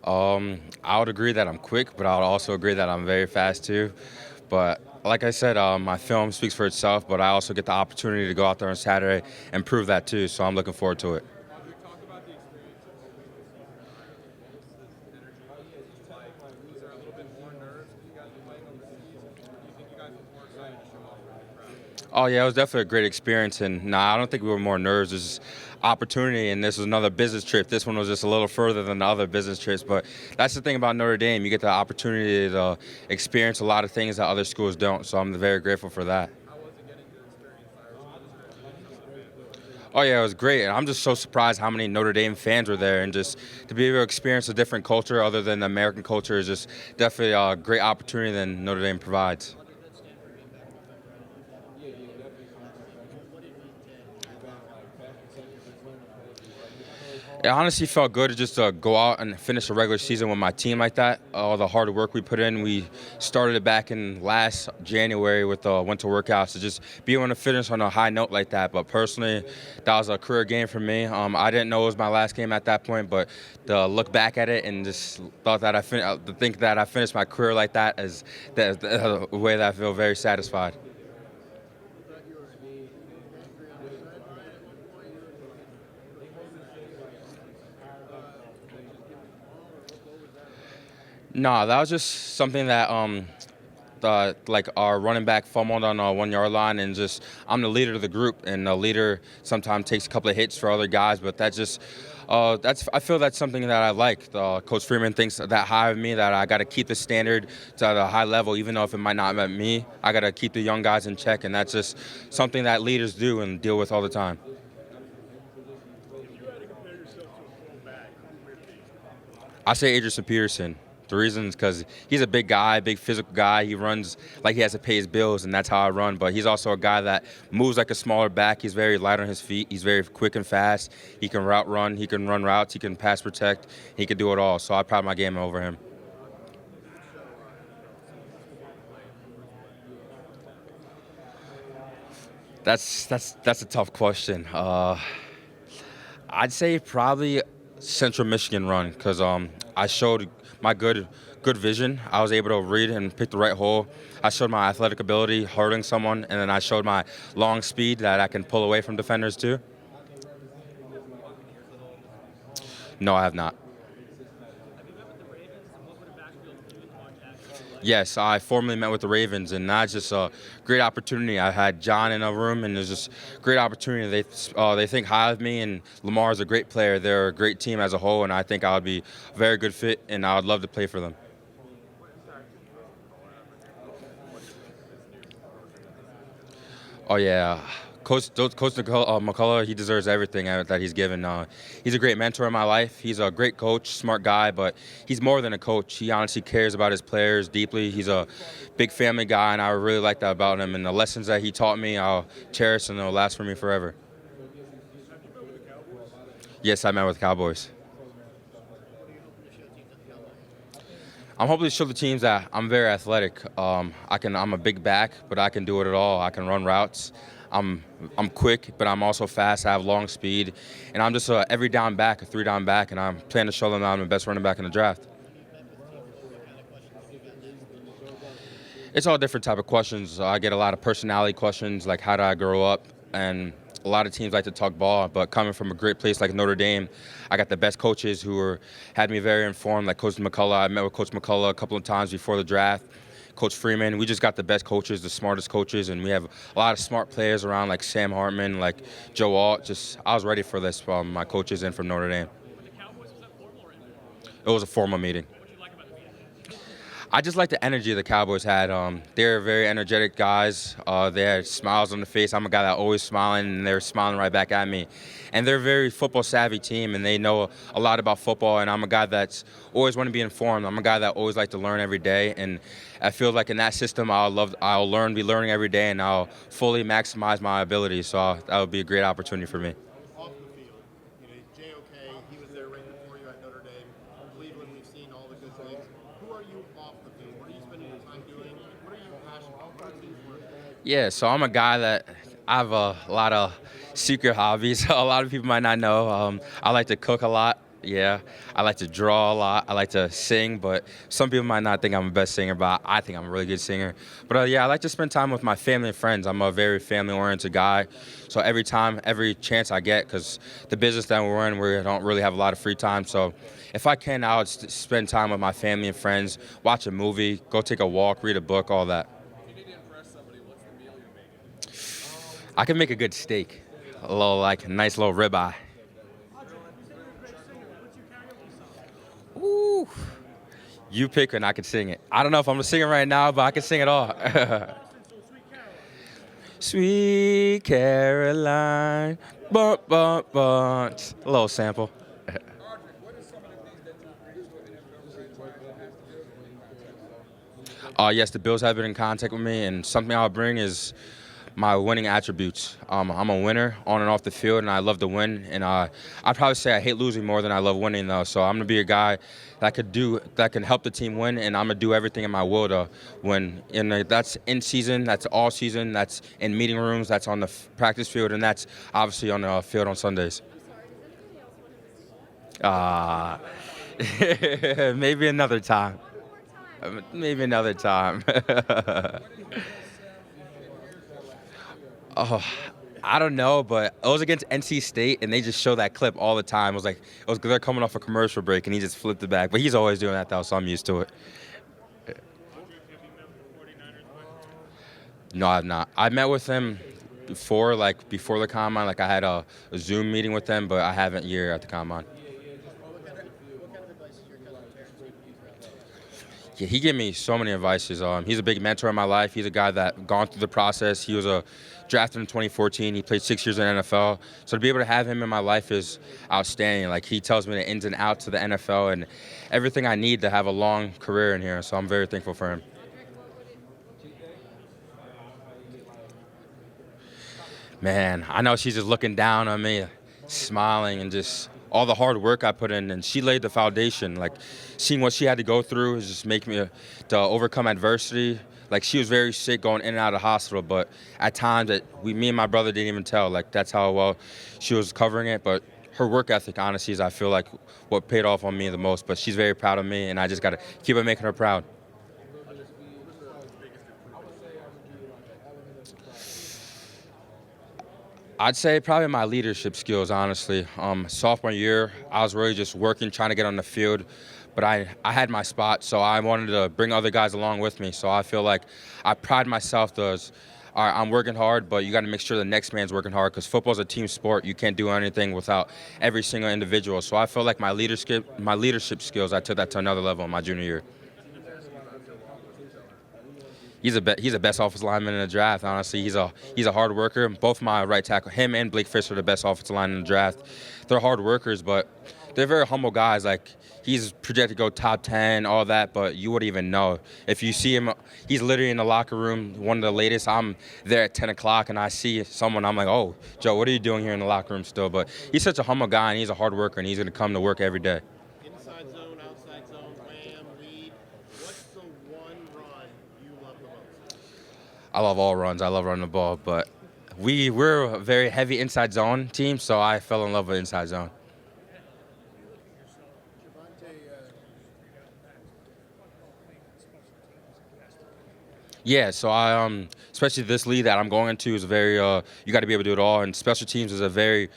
I would agree that I'm quick, but I would also agree that I'm very fast too. But like I said, my film speaks for itself, but I also get the opportunity to go out there on Saturday and prove that too. So I'm looking forward to it. Audrey, talk about the experience of this energy. What was it like? Was there a little bit more nerves because you guys were playing overseas? Or do you think you guys were more excited to show off for the crowd? Oh yeah, it was definitely a great experience, and nah, I don't think we were more nerves. It was just opportunity, and this was another business trip. This one was just a little further than the other business trips, but that's the thing about Notre Dame. You get the opportunity to experience a lot of things that other schools don't. So I'm very grateful for that. How was it getting to experience Irish culture and some of the fans? Oh yeah, it was great, and I'm just so surprised how many Notre Dame fans were there, and just to be able to experience a different culture other than the American culture is just definitely a great opportunity that Notre Dame provides. It honestly felt good just to go out and finish a regular season with my team like that. All the hard work we put in, we started it back in last January with the winter workouts to just be able to finish on a high note like that. But personally, that was a career game for me. I didn't know it was my last game at that point, but to look back at it and just thought that to think that I finished my career like that is the way that I feel very satisfied. No, that was just something that like our running back fumbled on a 1 yard line, and just I'm the leader of the group, and the leader sometimes takes a couple of hits for other guys, but that's I feel that's something that I like. Coach Freeman thinks that high of me, that I got to keep the standard to a high level, even though if it might not be me, I got to keep the young guys in check, and that's just something that leaders do and deal with all the time. If you had to compare yourself to a fullback, who would it be? I say Adrian Peterson. The reason is because he's a big guy, big physical guy. He runs like he has to pay his bills, and that's how I run. But he's also a guy that moves like a smaller back. He's very light on his feet. He's very quick and fast. He can route run. He can run routes. He can pass protect. He can do it all. So I pride my game over him. That's a tough question. I'd say probably Central Michigan run because I showed my good vision. I was able to read and pick the right hole. I showed my athletic ability, hurting someone, and then I showed my long speed that I can pull away from defenders too. No, I have not. Yes, I formally met with the Ravens, and that's just a great opportunity. I had John in a room, and it's just a great opportunity. They think high of me, and Lamar is a great player. They're a great team as a whole, and I think I would be a very good fit, and I would love to play for them. Oh yeah, Coach McCullough, he deserves everything that he's given. He's a great mentor in my life. He's a great coach, smart guy, but he's more than a coach. He honestly cares about his players deeply. He's a big family guy, and I really like that about him. And the lessons that he taught me, I'll cherish, and they'll last for me forever. Yes, I met with Cowboys. I'm hoping to show the teams that I'm very athletic. I'm a big back, but I can do it at all. I can run routes. I'm quick, but I'm also fast. I have long speed, and I'm just a every down back, a 3 down back, and I'm planning to show them that I'm the best running back in the draft. It's all different type of questions. I get a lot of personality questions, like how did I grow up, and a lot of teams like to talk ball, but coming from a great place like Notre Dame, I got the best coaches had me very informed, like Coach McCullough. I met with Coach McCullough a couple of times before the draft. Coach Freeman, we just got the best coaches, the smartest coaches, and we have a lot of smart players around, like Sam Hartman, like Joe Alt. I was ready for this from my coaches and from Notre Dame. With the Cowboys, was that formal or informal? It was a formal meeting. What did you like about the meeting? I just like the energy the Cowboys had. They're very energetic guys. They had smiles on the face. I'm a guy that always smiling, and they're smiling right back at me. And they're a very football savvy team, and they know a lot about football. And I'm a guy that's always want to be informed. I'm a guy that always like to learn every day. And I feel like in that system, I'll be learning every day, and I'll fully maximize my abilities. So that would be a great opportunity for me. Off the field, JOK, he was there right before you at Notre Dame. Cleveland, we've seen all the good things. Who are you off the field? What are you spending your time doing? What are you passionate about? What are things worth? Yeah, so I'm a guy that I have a lot of secret hobbies. A lot of people might not know. I like to cook a lot, Yeah, I like to draw a lot. I like to sing, but some people might not think I'm the best singer, but I think I'm a really good singer. But yeah, I like to spend time with my family and friends. I'm a very family-oriented guy, so every chance I get, because the business that we're in, we don't really have a lot of free time. So if I can, I would spend time with my family and friends, watch a movie, go take a walk, read a book, all that. If you need to impress somebody, what's the meal you're making? I can make a good steak, a little like a nice little ribeye. Ooh. You pick and I can sing it. I don't know if I'm singing right now, but I can sing it all. Sweet Caroline, bump, bump, bump. A little sample. Audric, what is some of the things that you agree with an NFL franchise has to do with winning contests? Yes, the Bills have been in contact with me, and something I'll bring is my winning attributes. I'm a winner on and off the field, and I love to win. And I'd probably say I hate losing more than I love winning, though. So I'm gonna be a guy that can help the team win, and I'm gonna do everything in my will to win. And that's in season, that's all season, that's in meeting rooms, that's on the practice field, and that's obviously on the field on Sundays. Maybe another time. Maybe another time. Oh, I don't know, but it was against NC State, and they just show that clip all the time. They're coming off a commercial break, and he just flipped it back. But he's always doing that, though, so I'm used to it. No, I've not. I met with him before the combine. Like I had a Zoom meeting with them, but I haven't here at the combine. What kind of advice is your cousin Terrence giving you throughout the process? Yeah, he gave me so many advices. He's a big mentor in my life. He's a guy that gone through the process. He was drafted in 2014. He played 6 years in the NFL. So to be able to have him in my life is outstanding. Like he tells me the ins and outs of the NFL and everything I need to have a long career in here. So I'm very thankful for him. Man, I know she's just looking down on me, smiling, and just all the hard work I put in. And she laid the foundation. Like seeing what she had to go through is just making me to overcome adversity. Like she was very sick, going in and out of the hospital. But at times, me and my brother didn't even tell. Like that's how well she was covering it. But her work ethic, honestly, is I feel like what paid off on me the most. But she's very proud of me, and I just got to keep on making her proud. I'd say probably my leadership skills, honestly. Sophomore year, I was really just working, trying to get on the field, but I had my spot, so I wanted to bring other guys along with me. So I feel like I pride myself as, all right, I'm working hard, but you got to make sure the next man's working hard because football's a team sport. You can't do anything without every single individual. So I feel like my leadership skills, I took that to another level in my junior year. He's the best offensive lineman in the draft. Honestly, he's a hard worker. Both my right tackle, him and Blake Fisher, are the best offensive linemen in the draft. They're hard workers, but they're very humble guys. Like he's projected to go top 10, all that, but you wouldn't even know if you see him. He's literally in the locker room, one of the latest. I'm there at 10 o'clock, and I see someone. I'm like, oh, Joe, what are you doing here in the locker room still? But he's such a humble guy, and he's a hard worker, and he's going to come to work every day. Inside zone, outside zone, wham, lead. What's the one run you love the most? I love all runs. I love running the ball, but we're a very heavy inside zone team, so I fell in love with inside zone. Yeah, so especially this league that I'm going into is very, you got to be able to do it all, and special teams is a very,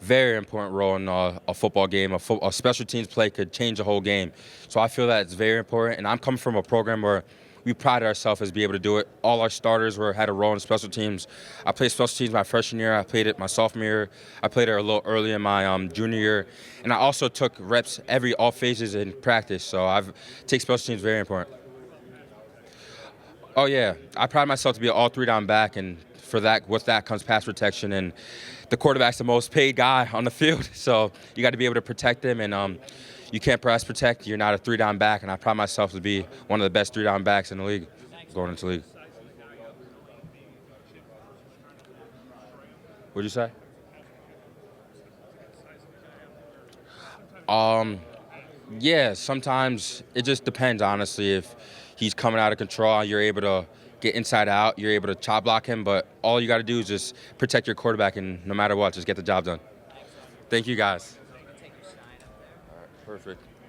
very important role in a football game. A special teams play could change the whole game. So I feel that it's very important, and I'm coming from a program where we pride ourselves as being able to do it. All our starters had a role in special teams. I played special teams my freshman year. I played it my sophomore year. I played it a little early in my junior year, and I also took reps all phases in practice. So I've take special teams very important. Oh yeah, I pride myself to be an all three down back, and with that comes pass protection, and the quarterback's the most paid guy on the field, so you got to be able to protect him, and you can't pass protect. You're not a three down back, and I pride myself to be one of the best three down backs in the league going into the league. What'd you say? Yeah, sometimes it just depends, honestly. If he's coming out of control, you're able to get inside out, you're able to chop block him, but all you got to do is just protect your quarterback, and no matter what, just get the job done. Thank you, guys. Perfect.